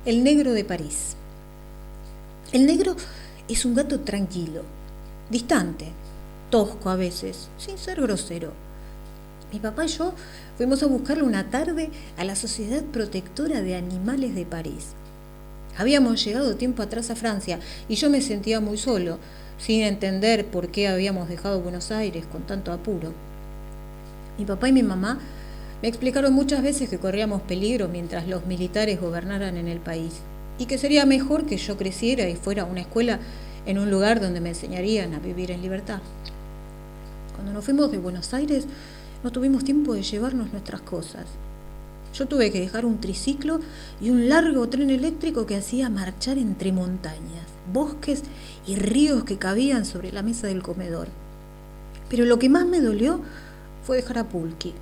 El negro de París. El negro es un gato tranquilo, distante, tosco a veces, sin ser grosero. Mi papá y yo fuimos a buscarlo una tarde a la Sociedad Protectora de Animales de París. Habíamos llegado tiempo atrás a Francia y yo me sentía muy solo, sin entender por qué habíamos dejado Buenos Aires con tanto apuro. Mi papá y mi mamá me explicaron muchas veces que corríamos peligro mientras los militares gobernaran en el país y que sería mejor que yo creciera y fuera a una escuela en un lugar donde me enseñarían a vivir en libertad. Cuando nos fuimos de Buenos Aires no tuvimos tiempo de llevarnos nuestras cosas. Yo tuve que dejar un triciclo y un largo tren eléctrico que hacía marchar entre montañas, bosques y ríos que cabían sobre la mesa del comedor. Pero lo que más me dolió fue dejar a Pulqui,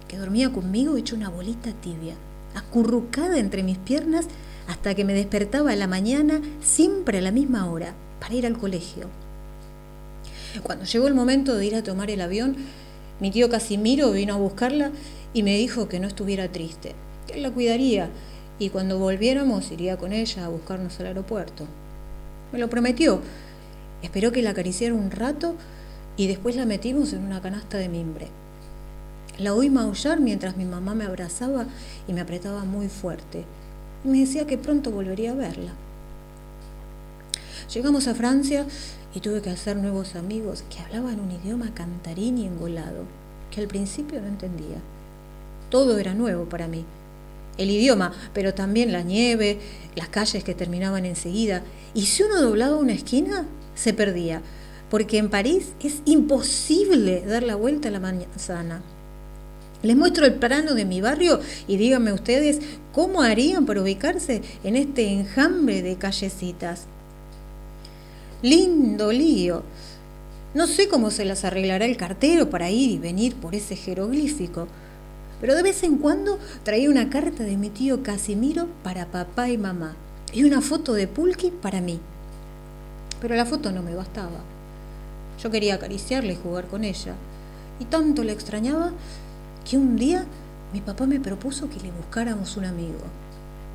que dormía conmigo hecho una bolita tibia, acurrucada entre mis piernas hasta que me despertaba a la mañana, siempre a la misma hora, para ir al colegio. Cuando llegó el momento de ir a tomar el avión, mi tío Casimiro vino a buscarla y me dijo que no estuviera triste, que él la cuidaría y cuando volviéramos iría con ella a buscarnos al aeropuerto. Me lo prometió. Esperó que la acariciara un rato y después la metimos en una canasta de mimbre. La oí maullar mientras mi mamá me abrazaba y me apretaba muy fuerte. Y me decía que pronto volvería a verla. Llegamos a Francia y tuve que hacer nuevos amigos que hablaban un idioma cantarín y engolado, que al principio no entendía. Todo era nuevo para mí. El idioma, pero también la nieve, las calles que terminaban enseguida. Y si uno doblaba una esquina, se perdía, porque en París es imposible dar la vuelta a la manzana. Les muestro el plano de mi barrio y díganme ustedes cómo harían para ubicarse en este enjambre de callecitas. Lindo lío. No sé cómo se las arreglará el cartero para ir y venir por ese jeroglífico, pero de vez en cuando traía una carta de mi tío Casimiro para papá y mamá y una foto de Pulqui para mí. Pero la foto no me bastaba. Yo quería acariciarla y jugar con ella, y tanto la extrañaba que un día mi papá me propuso que le buscáramos un amigo,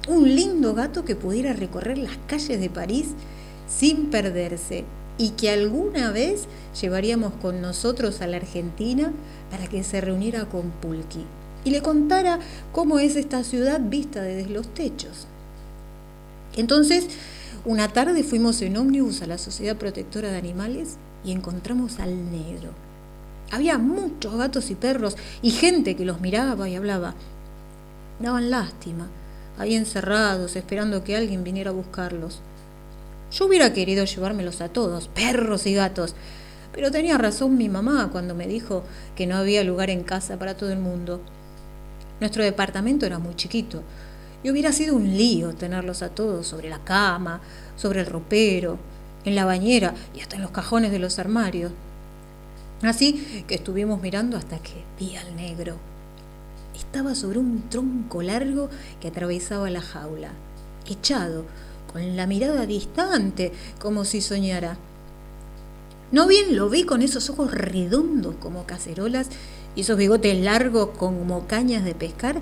un lindo gato que pudiera recorrer las calles de París sin perderse y que alguna vez llevaríamos con nosotros a la Argentina para que se reuniera con Pulqui y le contara cómo es esta ciudad vista desde los techos. Entonces, una tarde fuimos en ómnibus a la Sociedad Protectora de Animales y encontramos al negro. Había muchos gatos y perros y gente que los miraba y hablaba. Daban lástima, ahí encerrados, esperando que alguien viniera a buscarlos. Yo hubiera querido llevármelos a todos, perros y gatos, pero tenía razón mi mamá cuando me dijo que no había lugar en casa para todo el mundo. Nuestro departamento era muy chiquito y hubiera sido un lío tenerlos a todos sobre la cama, sobre el ropero, en la bañera y hasta en los cajones de los armarios. Así que estuvimos mirando hasta que vi al negro. Estaba sobre un tronco largo que atravesaba la jaula, echado, con la mirada distante, como si soñara. No bien lo vi con esos ojos redondos como cacerolas y esos bigotes largos como cañas de pescar,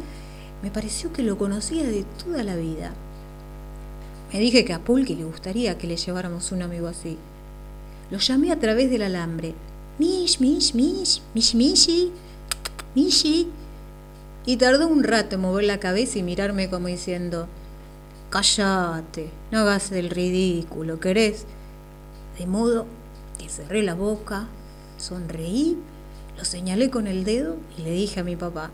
me pareció que lo conocía de toda la vida. Me dije que a Pulqui le gustaría que le lleváramos un amigo así. Lo llamé a través del alambre. Mish, mish, mish, mish, mishi, mishi. Y tardó un rato en mover la cabeza y mirarme como diciendo: cállate, no hagas el ridículo, ¿querés? De modo que cerré la boca, sonreí, lo señalé con el dedo y le dije a mi papá: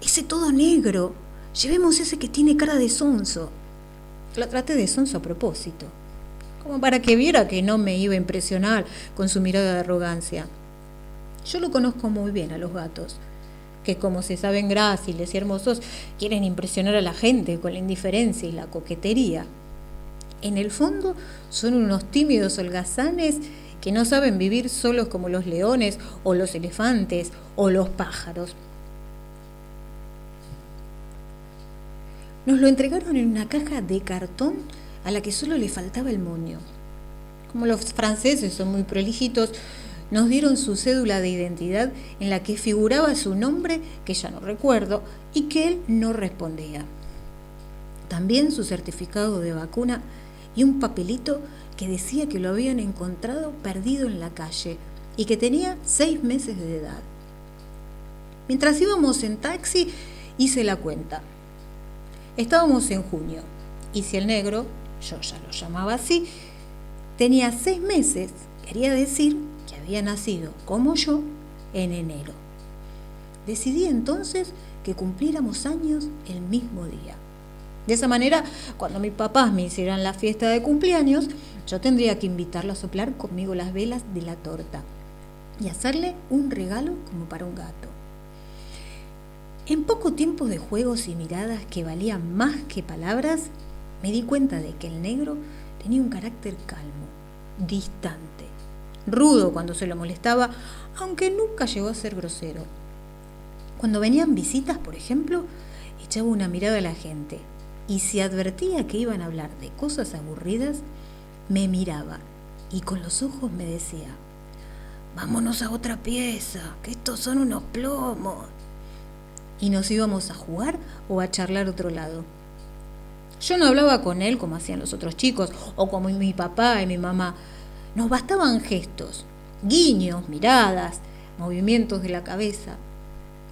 ese todo negro, llevemos ese que tiene cara de sonso. Lo traté de sonso a propósito, como para que viera que no me iba a impresionar con su mirada de arrogancia. Yo lo conozco muy bien a los gatos, que como se saben gráciles y hermosos, quieren impresionar a la gente con la indiferencia y la coquetería. En el fondo son unos tímidos holgazanes que no saben vivir solos como los leones o los elefantes o los pájaros. Nos lo entregaron en una caja de cartón a la que solo le faltaba el moño. Como los franceses son muy prolijitos, nos dieron su cédula de identidad en la que figuraba su nombre, que ya no recuerdo, y que él no respondía. también su certificado de vacuna y un papelito que decía que lo habían encontrado perdido en la calle y que tenía 6 meses de edad. Mientras íbamos en taxi, hice la cuenta. Estábamos en junio y si el negro, yo ya lo llamaba así, tenía 6 meses, quería decir que había nacido, como yo, en enero. Decidí entonces que cumpliéramos años el mismo día. De esa manera, cuando mis papás me hicieran la fiesta de cumpleaños, yo tendría que invitarlo a soplar conmigo las velas de la torta y hacerle un regalo como para un gato. En poco tiempo de juegos y miradas que valían más que palabras, me di cuenta de que el negro tenía un carácter calmo, distante, rudo cuando se lo molestaba, aunque nunca llegó a ser grosero. Cuando venían visitas, por ejemplo, echaba una mirada a la gente y si advertía que iban a hablar de cosas aburridas, me miraba y con los ojos me decía: «Vámonos a otra pieza, que estos son unos plomos». Y nos íbamos a jugar o a charlar a otro lado. Yo no hablaba con él como hacían los otros chicos o como mi papá y mi mamá. Nos bastaban gestos, guiños, miradas, movimientos de la cabeza.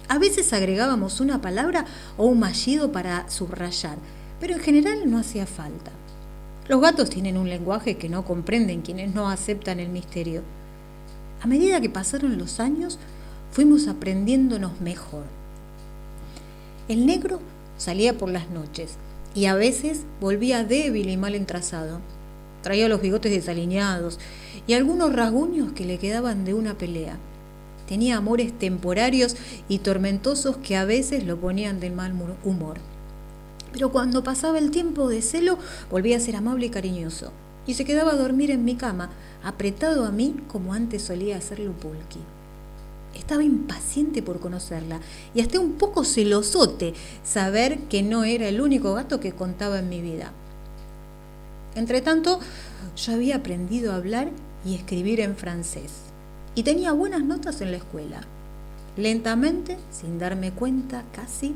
A veces agregábamos una palabra o un maullido para subrayar, pero en general no hacía falta. Los gatos tienen un lenguaje que no comprenden quienes no aceptan el misterio. A medida que pasaron los años, fuimos aprendiéndonos mejor. El negro salía por las noches y a veces volvía débil y mal entrazado. Traía los bigotes desalineados y algunos rasguños que le quedaban de una pelea. Tenía amores temporarios y tormentosos que a veces lo ponían de mal humor. Pero cuando pasaba el tiempo de celo, volvía a ser amable y cariñoso y se quedaba a dormir en mi cama, apretado a mí como antes solía hacerlo Pulqui. Estaba impaciente por conocerla y hasta un poco celosote saber que no era el único gato que contaba en mi vida. Entretanto, yo había aprendido a hablar y escribir en francés y tenía buenas notas en la escuela. Lentamente, sin darme cuenta casi,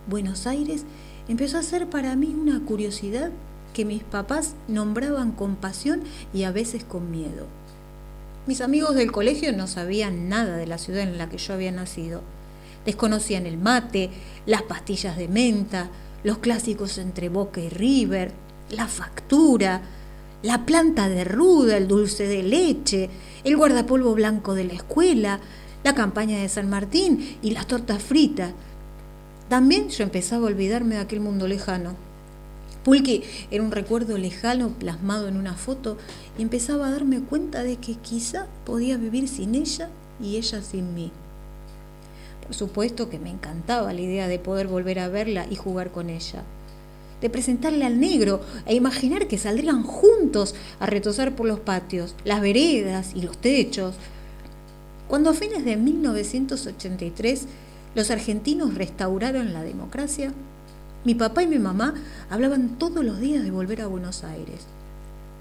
Buenos Aires empezó a ser para mí una curiosidad que mis papás nombraban con pasión y a veces con miedo. Mis amigos del colegio no sabían nada de la ciudad en la que yo había nacido. Desconocían el mate, las pastillas de menta, los clásicos entre Boca y River, la factura, la planta de ruda, el dulce de leche, el guardapolvo blanco de la escuela, la campaña de San Martín y las tortas fritas. También yo empezaba a olvidarme de aquel mundo lejano. Pulqui era un recuerdo lejano plasmado en una foto y empezaba a darme cuenta de que quizá podía vivir sin ella y ella sin mí. Por supuesto que me encantaba la idea de poder volver a verla y jugar con ella, de presentarle al negro e imaginar que saldrían juntos a retozar por los patios, las veredas y los techos. Cuando a fines de 1983 los argentinos restauraron la democracia, mi papá y mi mamá hablaban todos los días de volver a Buenos Aires.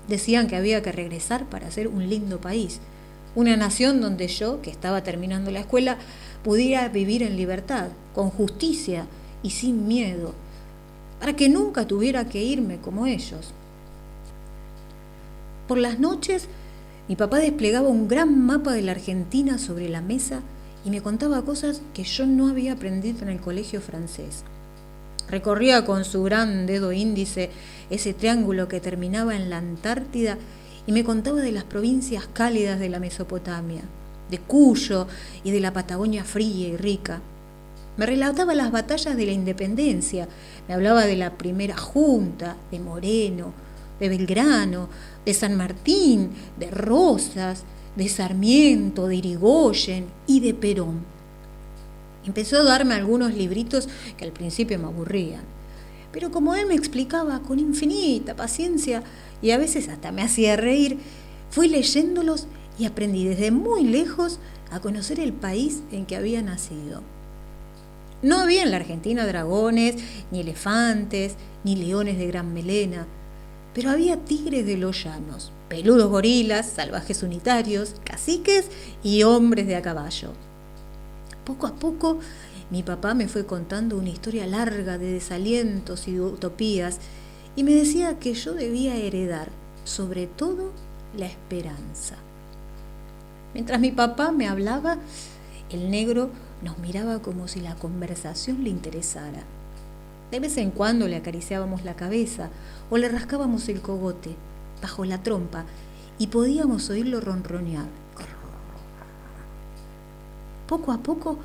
Decían que había que regresar para hacer un lindo país, una nación donde yo, que estaba terminando la escuela, pudiera vivir en libertad, con justicia y sin miedo, para que nunca tuviera que irme como ellos. Por las noches, mi papá desplegaba un gran mapa de la Argentina sobre la mesa y me contaba cosas que yo no había aprendido en el colegio francés. Recorría con su gran dedo índice ese triángulo que terminaba en la Antártida y me contaba de las provincias cálidas de la Mesopotamia, de Cuyo y de la Patagonia fría y rica. Me relataba las batallas de la independencia, me hablaba de la primera Junta, de Moreno, de Belgrano, de San Martín, de Rosas, de Sarmiento, de Irigoyen y de Perón. Empezó a darme algunos libritos que al principio me aburrían, pero como él me explicaba con infinita paciencia y a veces hasta me hacía reír, fui leyéndolos y aprendí desde muy lejos a conocer el país en que había nacido. No había en la Argentina dragones, ni elefantes, ni leones de gran melena, pero había tigres de los llanos, peludos gorilas, salvajes unitarios, caciques y hombres de a caballo. Poco a poco mi papá me fue contando una historia larga de desalientos y de utopías y me decía que yo debía heredar, sobre todo, la esperanza. Mientras mi papá me hablaba, el negro nos miraba como si la conversación le interesara. De vez en cuando le acariciábamos la cabeza o le rascábamos el cogote bajo la trompa y podíamos oírlo ronronear. Poco a poco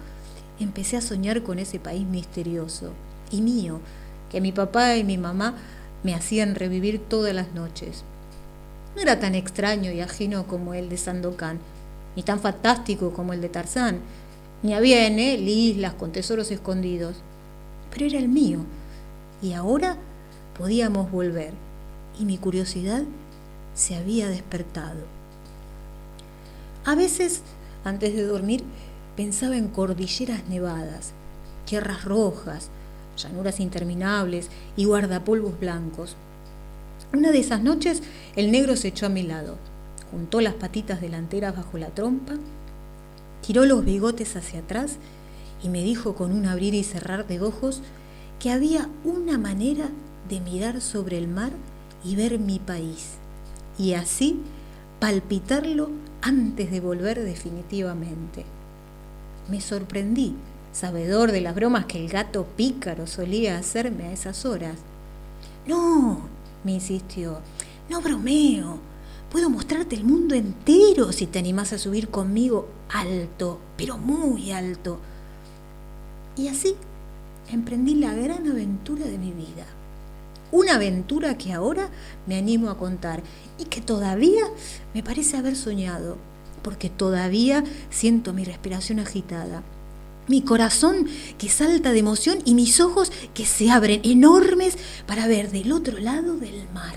empecé a soñar con ese país misterioso y mío, que mi papá y mi mamá me hacían revivir todas las noches. No era tan extraño y ajeno como el de Sandokan, ni tan fantástico como el de Tarzán, ni había en él islas con tesoros escondidos, pero era el mío, y ahora podíamos volver, y mi curiosidad se había despertado. A veces, antes de dormir, pensaba en cordilleras nevadas, tierras rojas, llanuras interminables y guardapolvos blancos. Una de esas noches el negro se echó a mi lado, juntó las patitas delanteras bajo la trompa, tiró los bigotes hacia atrás y me dijo con un abrir y cerrar de ojos que había una manera de mirar sobre el mar y ver mi país, y así palpitarlo antes de volver definitivamente. Me sorprendí, sabedor de las bromas que el gato pícaro solía hacerme a esas horas. No, me insistió, no bromeo. Puedo mostrarte el mundo entero si te animás a subir conmigo alto, pero muy alto. Y así emprendí la gran aventura de mi vida. Una aventura que ahora me animo a contar y que todavía me parece haber soñado, porque todavía siento mi respiración agitada, mi corazón que salta de emoción y mis ojos que se abren enormes para ver del otro lado del mar.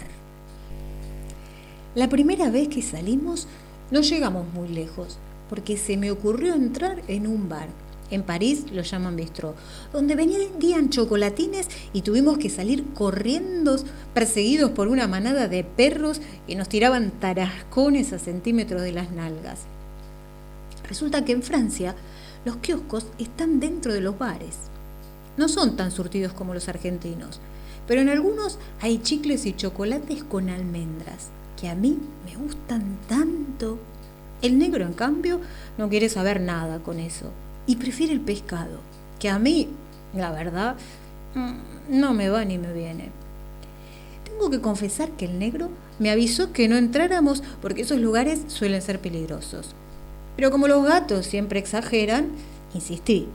La primera vez que salimos no llegamos muy lejos, porque se me ocurrió entrar en un bar. En París lo llaman bistró, donde vendían chocolatines y tuvimos que salir corriendo, perseguidos por una manada de perros que nos tiraban tarascones a centímetros de las nalgas. Resulta que en Francia los kioscos están dentro de los bares. No son tan surtidos como los argentinos, pero en algunos hay chicles y chocolates con almendras, que a mí me gustan tanto. El negro, en cambio, no quiere saber nada con eso y prefiere el pescado, que a mí, la verdad, no me va ni me viene. Tengo que confesar que el negro me avisó que no entráramos porque esos lugares suelen ser peligrosos. Pero como los gatos siempre exageran, insistí.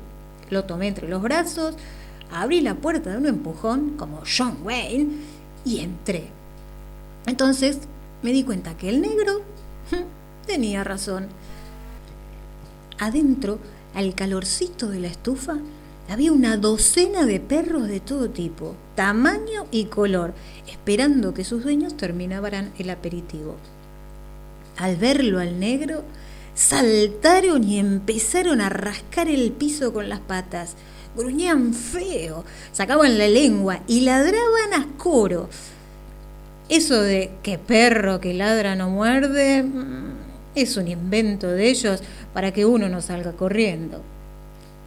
Lo tomé entre los brazos, abrí la puerta de un empujón, como John Wayne, y entré. Entonces me di cuenta que el negro tenía razón. Adentro, al calorcito de la estufa, había una docena de perros de todo tipo, tamaño y color, esperando que sus dueños terminaran el aperitivo. Al verlo al negro, saltaron y empezaron a rascar el piso con las patas. Gruñían feo, sacaban la lengua y ladraban a coro. Eso de que perro que ladra no muerde es un invento de ellos para que uno no salga corriendo.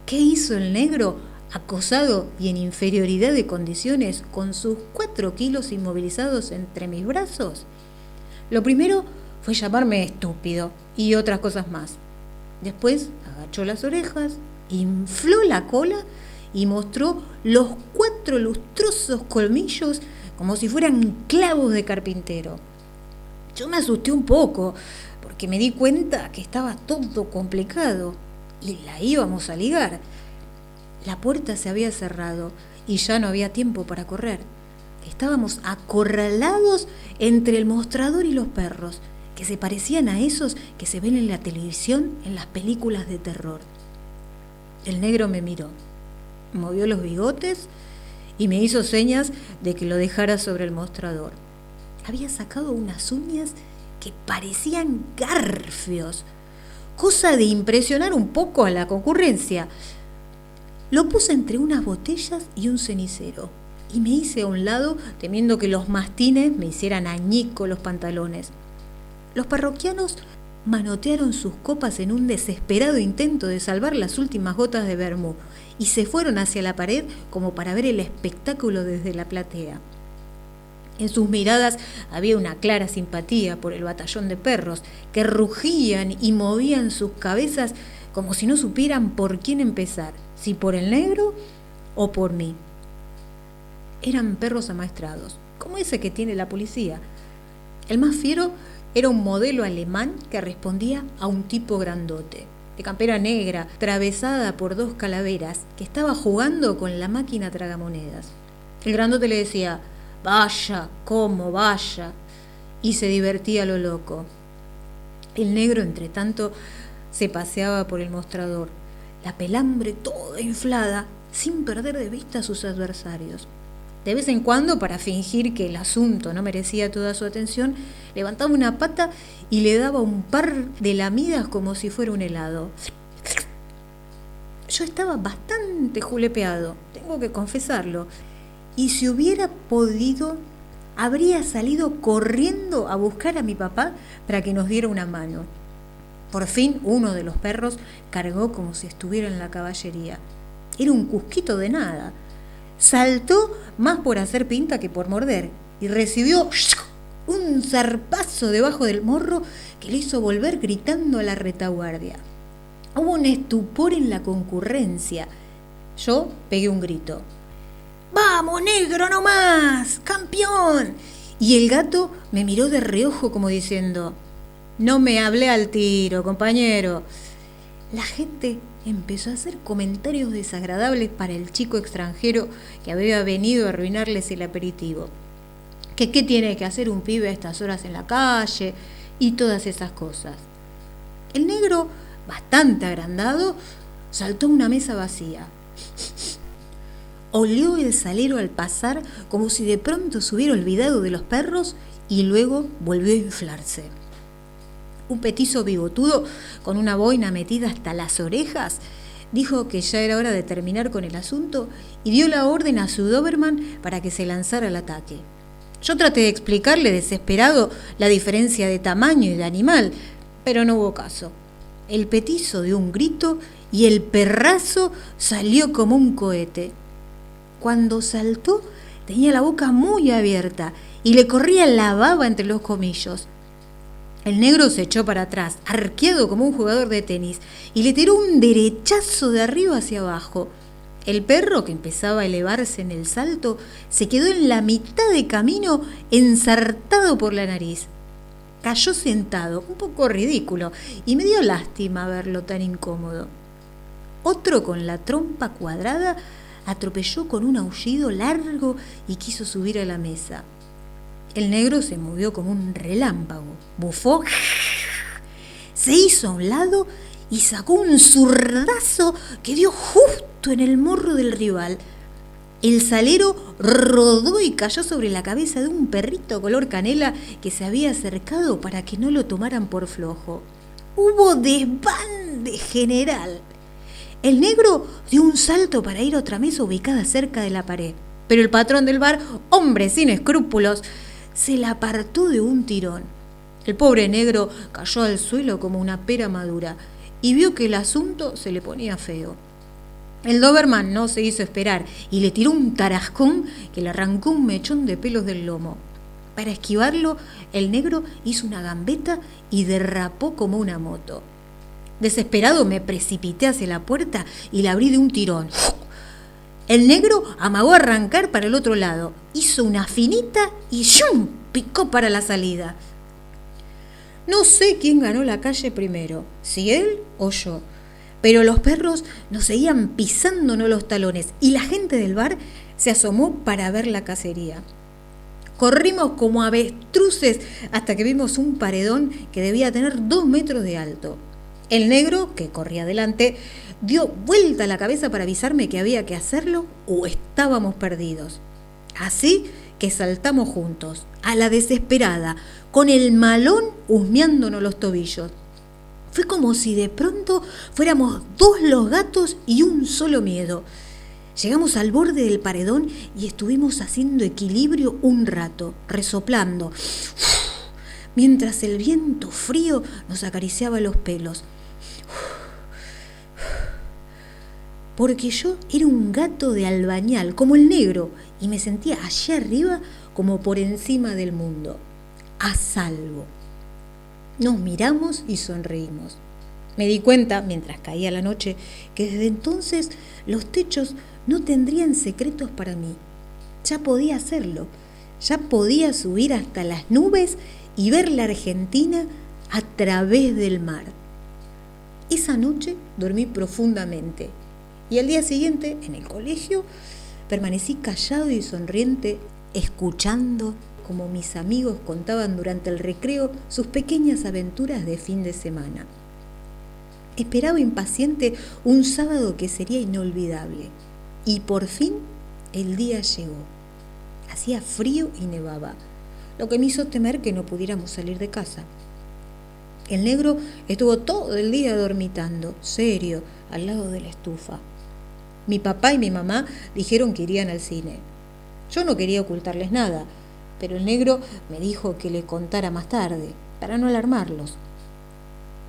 ¿Qué hizo el negro, acosado y en inferioridad de condiciones, con sus 4 kilos inmovilizados entre mis brazos? Lo primero fue llamarme estúpido y otras cosas más. Después agachó las orejas, infló la cola y mostró los 4 lustrosos colmillos como si fueran clavos de carpintero. Yo me asusté un poco porque me di cuenta que estaba todo complicado y la íbamos a ligar. La puerta se había cerrado y ya no había tiempo para correr. Estábamos acorralados entre el mostrador y los perros, que se parecían a esos que se ven en la televisión en las películas de terror. El negro me miró, movió los bigotes y me hizo señas de que lo dejara sobre el mostrador. Había sacado unas uñas que parecían garfios, cosa de impresionar un poco a la concurrencia. Lo puse entre unas botellas y un cenicero y me hice a un lado temiendo que los mastines me hicieran añicos los pantalones. Los parroquianos manotearon sus copas en un desesperado intento de salvar las últimas gotas de vermú y se fueron hacia la pared como para ver el espectáculo desde la platea. En sus miradas había una clara simpatía por el batallón de perros, que rugían y movían sus cabezas como si no supieran por quién empezar, si por el negro o por mí. Eran perros amaestrados, como ese que tiene la policía. El más fiero era un modelo alemán que respondía a un tipo grandote, de campera negra, atravesada por 2 calaveras, que estaba jugando con la máquina tragamonedas. El grandote le decía: «Vaya, cómo vaya», y se divertía a lo loco. El negro, entre tanto, se paseaba por el mostrador, la pelambre toda inflada, sin perder de vista a sus adversarios. De vez en cuando, para fingir que el asunto no merecía toda su atención, levantaba una pata y le daba un par de lamidas como si fuera un helado. Yo estaba bastante julepeado, tengo que confesarlo, y si hubiera podido, habría salido corriendo a buscar a mi papá para que nos diera una mano. Por fin uno de los perros cargó como si estuviera en la caballería. Era un cusquito de nada. Saltó más por hacer pinta que por morder y recibió un zarpazo debajo del morro que le hizo volver gritando a la retaguardia. Hubo un estupor en la concurrencia. Yo pegué un grito: «¡Vamos, negro, no más! ¡Campeón!». Y el gato me miró de reojo como diciendo: «No me hablé al tiro, compañero». La gente empezó a hacer comentarios desagradables para el chico extranjero que había venido a arruinarles el aperitivo. Que qué tiene que hacer un pibe a estas horas en la calle y todas esas cosas. El negro, bastante agrandado, saltó a una mesa vacía. Olió el salero al pasar como si de pronto se hubiera olvidado de los perros y luego volvió a inflarse. Un petizo bigotudo con una boina metida hasta las orejas dijo que ya era hora de terminar con el asunto y dio la orden a su Doberman para que se lanzara al ataque. Yo traté de explicarle desesperado la diferencia de tamaño y de animal, pero no hubo caso. El petizo dio un grito y el perrazo salió como un cohete. Cuando saltó tenía la boca muy abierta y le corría la baba entre los comillos. El negro se echó para atrás, arqueado como un jugador de tenis, y le tiró un derechazo de arriba hacia abajo. El perro, que empezaba a elevarse en el salto, se quedó en la mitad de camino ensartado por la nariz. Cayó sentado, un poco ridículo, y me dio lástima verlo tan incómodo. Otro, con la trompa cuadrada, atropelló con un aullido largo y quiso subir a la mesa. El negro se movió como un relámpago, bufó, se hizo a un lado y sacó un zurdazo que dio justo en el morro del rival. El salero rodó y cayó sobre la cabeza de un perrito color canela que se había acercado para que no lo tomaran por flojo. Hubo desván de general. El negro dio un salto para ir a otra mesa ubicada cerca de la pared, pero el patrón del bar, hombre sin escrúpulos, se la apartó de un tirón. El pobre negro cayó al suelo como una pera madura y vio que el asunto se le ponía feo. El Doberman no se hizo esperar y le tiró un tarascón que le arrancó un mechón de pelos del lomo. Para esquivarlo, el negro hizo una gambeta y derrapó como una moto. Desesperado me precipité hacia la puerta y la abrí de un tirón. El negro amagó arrancar para el otro lado, hizo una finita y ¡shum!, picó para la salida. No sé quién ganó la calle primero, si él o yo, pero los perros nos seguían pisándonos los talones y la gente del bar se asomó para ver la cacería. Corrimos como avestruces hasta que vimos un paredón que debía tener 2 metros de alto. El negro, que corría adelante, dio vuelta la cabeza para avisarme que había que hacerlo o estábamos perdidos. Así que saltamos juntos, a la desesperada, con el malón husmeándonos los tobillos. Fue como si de pronto fuéramos 2 los gatos y un solo miedo. Llegamos al borde del paredón y estuvimos haciendo equilibrio un rato, resoplando, mientras el viento frío nos acariciaba los pelos. porque yo era un gato de albañal, como el negro, y me sentía allá arriba como por encima del mundo, a salvo. Nos miramos y sonreímos. Me di cuenta, mientras caía la noche, que desde entonces los techos no tendrían secretos para mí. Ya podía hacerlo, ya podía subir hasta las nubes y ver la Argentina a través del mar. Esa noche dormí profundamente y al día siguiente, en el colegio, permanecí callado y sonriente, escuchando como mis amigos contaban durante el recreo sus pequeñas aventuras de fin de semana. Esperaba impaciente un sábado que sería inolvidable y por fin el día llegó. Hacía frío y nevaba, lo que me hizo temer que no pudiéramos salir de casa. El negro estuvo todo el día dormitando, serio, al lado de la estufa. Mi papá y mi mamá dijeron que irían al cine. Yo no quería ocultarles nada, pero el negro me dijo que le contara más tarde, para no alarmarlos.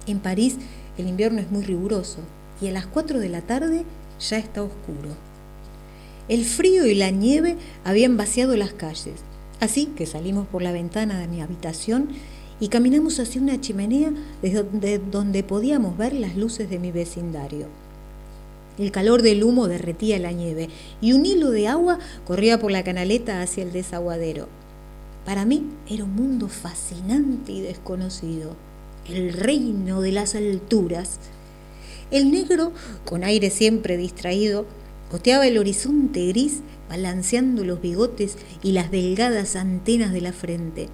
En París el invierno es muy riguroso y a las 4 de la tarde ya está oscuro. El frío y la nieve habían vaciado las calles, así que salimos por la ventana de mi habitación y caminamos hacia una chimenea desde donde podíamos ver las luces de mi vecindario. El calor del humo derretía la nieve y un hilo de agua corría por la canaleta hacia el desaguadero. Para mí era un mundo fascinante y desconocido, el reino de las alturas. El negro, con aire siempre distraído, oteaba el horizonte gris, balanceando los bigotes y las delgadas antenas de la frente.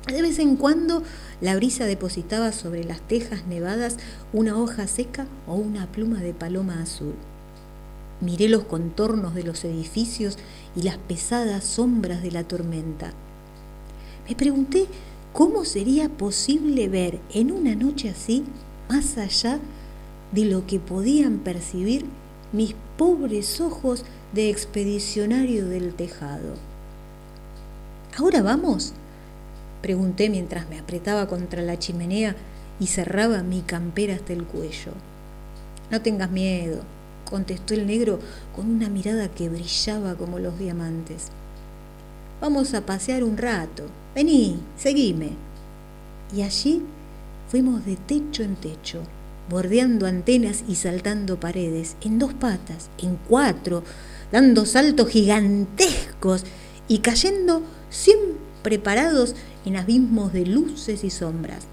De vez en cuando la brisa depositaba sobre las tejas nevadas una hoja seca o una pluma de paloma azul. Miré los contornos de los edificios y las pesadas sombras de la tormenta. Me pregunté cómo sería posible ver en una noche así más allá de lo que podían percibir mis pobres ojos de expedicionario del tejado. ¿Ahora vamos?, pregunté mientras me apretaba contra la chimenea y cerraba mi campera hasta el cuello. No tengas miedo, contestó el negro con una mirada que brillaba como los diamantes. Vamos a pasear un rato. Vení, seguime. Y allí fuimos de techo en techo, bordeando antenas y saltando paredes, en 2 patas, en 4, dando saltos gigantescos y cayendo siempre parados en abismos de luces y sombras.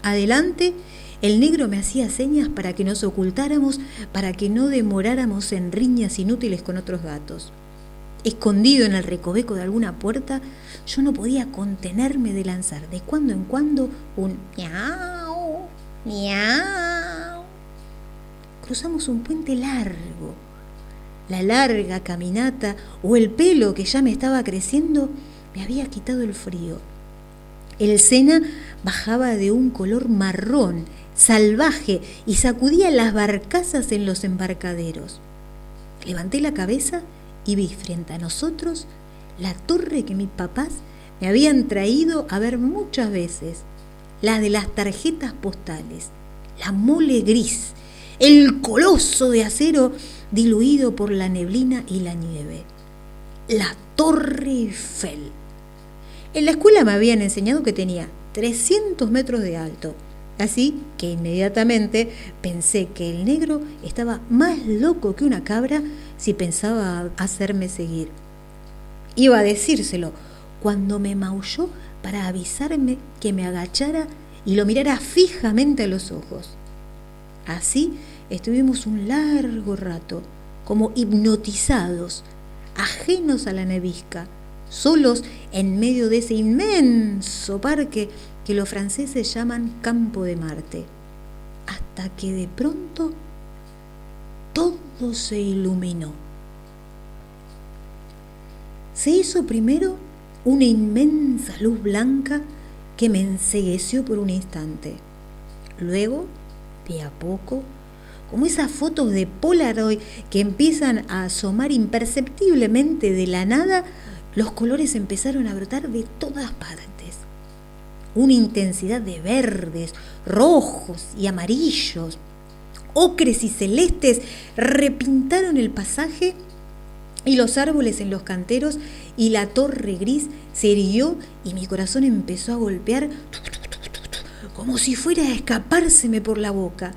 Adelante, el negro me hacía señas para que nos ocultáramos, para que no demoráramos en riñas inútiles con otros gatos. Escondido en el recoveco de alguna puerta, yo no podía contenerme de lanzar de cuando en cuando un miau, miau. Cruzamos un puente largo. La larga caminata o el pelo que ya me estaba creciendo me había quitado el frío. El Sena bajaba de un color marrón, salvaje, y sacudía las barcazas en los embarcaderos. Levanté la cabeza y vi frente a nosotros la torre que mis papás me habían traído a ver muchas veces, la de las tarjetas postales, la mole gris, el coloso de acero diluido por la neblina y la nieve, la Torre Eiffel. En la escuela me habían enseñado que tenía 300 metros de alto, así que inmediatamente pensé que el negro estaba más loco que una cabra si pensaba hacerme seguir. Iba a decírselo cuando me maulló para avisarme que me agachara y lo mirara fijamente a los ojos. Así estuvimos un largo rato, como hipnotizados, ajenos a la nevisca, solos en medio de ese inmenso parque que los franceses llaman Campo de Marte, hasta que de pronto todo se iluminó. Se hizo primero una inmensa luz blanca que me encegueció por un instante. Luego, de a poco, como esas fotos de Polaroid que empiezan a asomar imperceptiblemente de la nada, los colores empezaron a brotar de todas partes. Una intensidad de verdes, rojos y amarillos, ocres y celestes repintaron el pasaje y los árboles en los canteros, y la torre gris se irguió y mi corazón empezó a golpear como si fuera a escapárseme por la boca.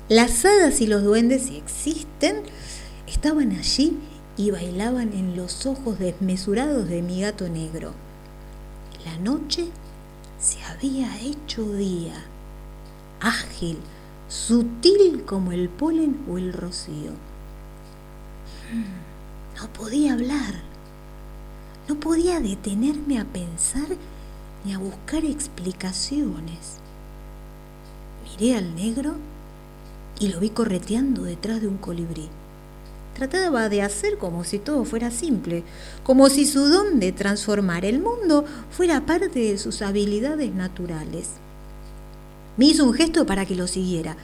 Las hadas y los duendes, si existen, estaban allí y bailaban en los ojos desmesurados de mi gato negro. La noche se había hecho día, ágil, sutil como el polen o el rocío. No podía hablar, no podía detenerme a pensar ni a buscar explicaciones. Miré al negro y lo vi correteando detrás de un colibrí. Trataba de hacer como si todo fuera simple, como si su don de transformar el mundo fuera parte de sus habilidades naturales. Me hizo un gesto para que lo siguiera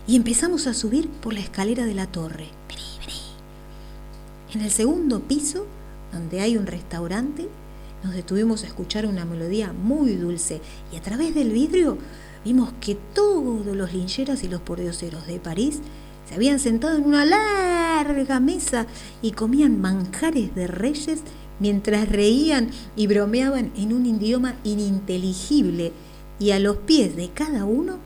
y empezamos a subir por la escalera de la torre. Vení, vení. En el segundo piso, donde hay un restaurante, nos detuvimos a escuchar una melodía muy dulce y a través del vidrio vimos que todos los lincheras y los pordioseros de París se habían sentado en una larga mesa y comían manjares de reyes mientras reían y bromeaban en un idioma ininteligible, y a los pies de cada uno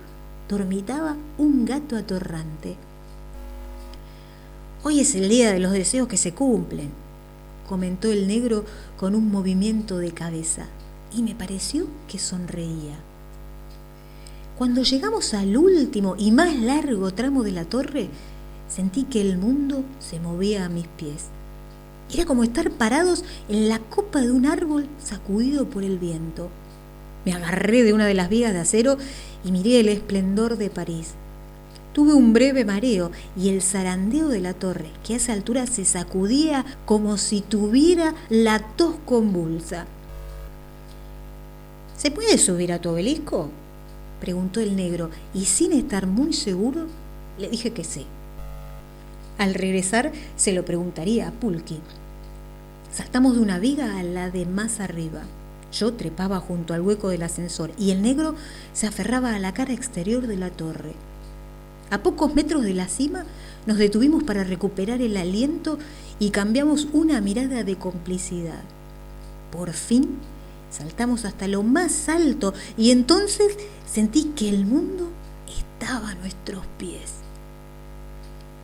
dormitaba un gato atorrante. Hoy es el día de los deseos que se cumplen, comentó el negro con un movimiento de cabeza, y me pareció que sonreía. Cuando llegamos al último y más largo tramo de la torre, sentí que el mundo se movía a mis pies. Era como estar parados en la copa de un árbol sacudido por el viento. Me agarré de una de las vigas de acero y miré el esplendor de París. Tuve un breve mareo y el zarandeo de la torre, que a esa altura se sacudía como si tuviera la tos convulsa. ¿Se puede subir a tu obelisco?, preguntó el negro, y sin estar muy seguro, le dije que sí. Al regresar se lo preguntaría a Pulqui. Saltamos de una viga a la de más arriba. Yo trepaba junto al hueco del ascensor y el negro se aferraba a la cara exterior de la torre. A pocos metros de la cima nos detuvimos para recuperar el aliento y cambiamos una mirada de complicidad. Por fin saltamos hasta lo más alto y entonces sentí que el mundo estaba a nuestros pies.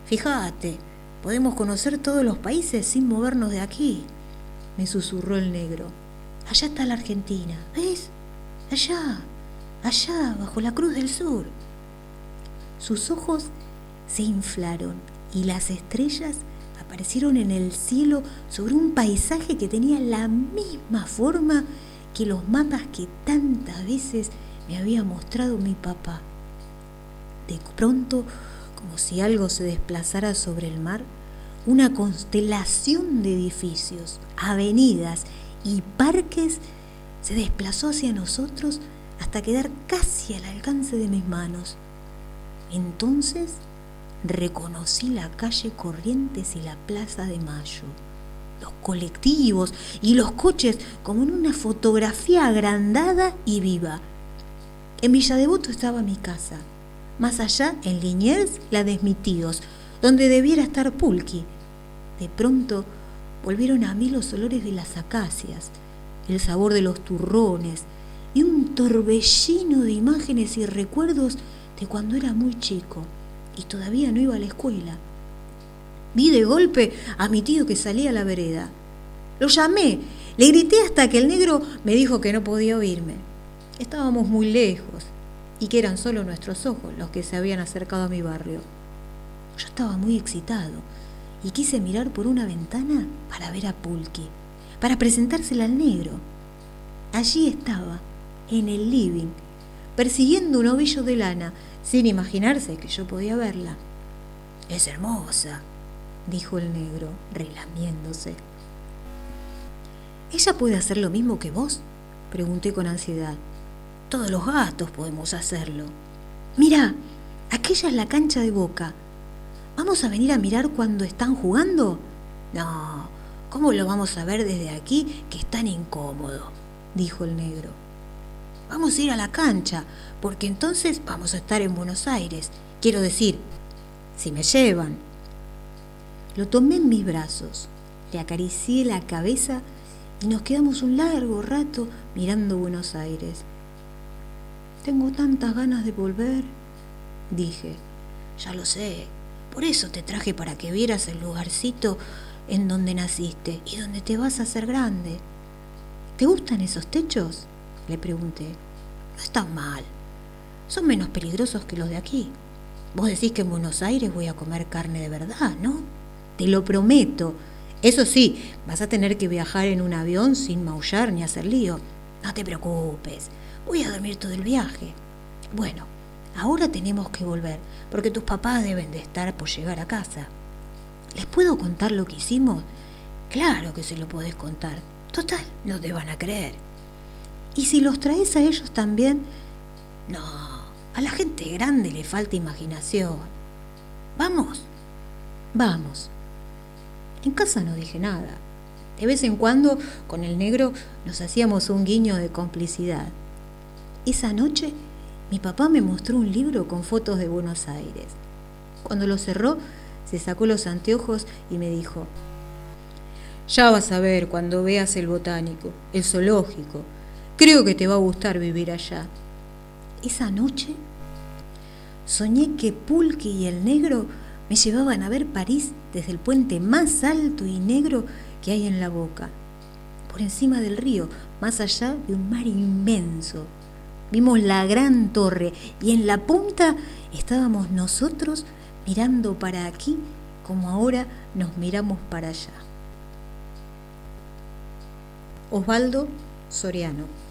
Fíjate, podemos conocer todos los países sin movernos de aquí, me susurró el negro. Allá está la Argentina, ¿ves? Allá, bajo la Cruz del Sur. Sus ojos se inflaron y las estrellas aparecieron en el cielo sobre un paisaje que tenía la misma forma que los mapas que tantas veces me había mostrado mi papá. De pronto, como si algo se desplazara sobre el mar, una constelación de edificios, avenidas y parques se desplazó hacia nosotros hasta quedar casi al alcance de mis manos. Entonces reconocí la calle Corrientes y la Plaza de Mayo, los colectivos y los coches como en una fotografía agrandada y viva. En Villa Devoto estaba mi casa, más allá, en Liniers, la de mis tíos, donde debiera estar Pulqui. De pronto volvieron a mí los olores de las acacias, el sabor de los turrones y un torbellino de imágenes y recuerdos de cuando era muy chico y todavía no iba a la escuela. Vi de golpe a mi tío que salía a la vereda. Lo llamé, le grité hasta que el negro me dijo que no podía oírme. Estábamos muy lejos y que eran solo nuestros ojos los que se habían acercado a mi barrio. Yo estaba muy excitado y quise mirar por una ventana para ver a Pulqui, para presentársela al negro. Allí estaba, en el living, persiguiendo un ovillo de lana, sin imaginarse que yo podía verla. «Es hermosa», dijo el negro, relamiéndose. «¿Ella puede hacer lo mismo que vos?», pregunté con ansiedad. «Todos los gatos podemos hacerlo». «Mirá, aquella es la cancha de Boca. ¿Vamos a venir a mirar cuando están jugando?» «No, ¿cómo lo vamos a ver desde aquí, que es tan incómodo?», dijo el negro. «Vamos a ir a la cancha, porque entonces vamos a estar en Buenos Aires. Quiero decir, si me llevan. Lo tomé en mis brazos, le acaricié la cabeza y nos quedamos un largo rato mirando Buenos Aires. Tengo tantas ganas de volver, dije. Ya lo sé, por eso te traje para que vieras el lugarcito en donde naciste y donde te vas a hacer grande. ¿Te gustan esos techos?, le pregunté. No están mal, son menos peligrosos que los de aquí. Vos decís que en Buenos Aires voy a comer carne de verdad, ¿no? Te lo prometo. Eso sí, vas a tener que viajar en un avión sin maullar ni hacer lío. No te preocupes, voy a dormir todo el viaje. Bueno, ahora tenemos que volver, porque tus papás deben de estar por llegar a casa. ¿Les puedo contar lo que hicimos? Claro que se lo podés contar. Total, no te van a creer. ¿Y si los traes a ellos también? No, a la gente grande le falta imaginación. ¿Vamos? Vamos. En casa no dije nada. De vez en cuando, con el negro, nos hacíamos un guiño de complicidad. Esa noche, mi papá me mostró un libro con fotos de Buenos Aires. Cuando lo cerró, se sacó los anteojos y me dijo: ya vas a ver cuando veas el botánico, el zoológico. Creo que te va a gustar vivir allá. Esa noche soñé que Pulqui y el negro me llevaban a ver París desde el puente más alto y negro que hay en la Boca, por encima del río, más allá de un mar inmenso. Vimos la gran torre y en la punta estábamos nosotros mirando para aquí como ahora nos miramos para allá. Osvaldo Soriano.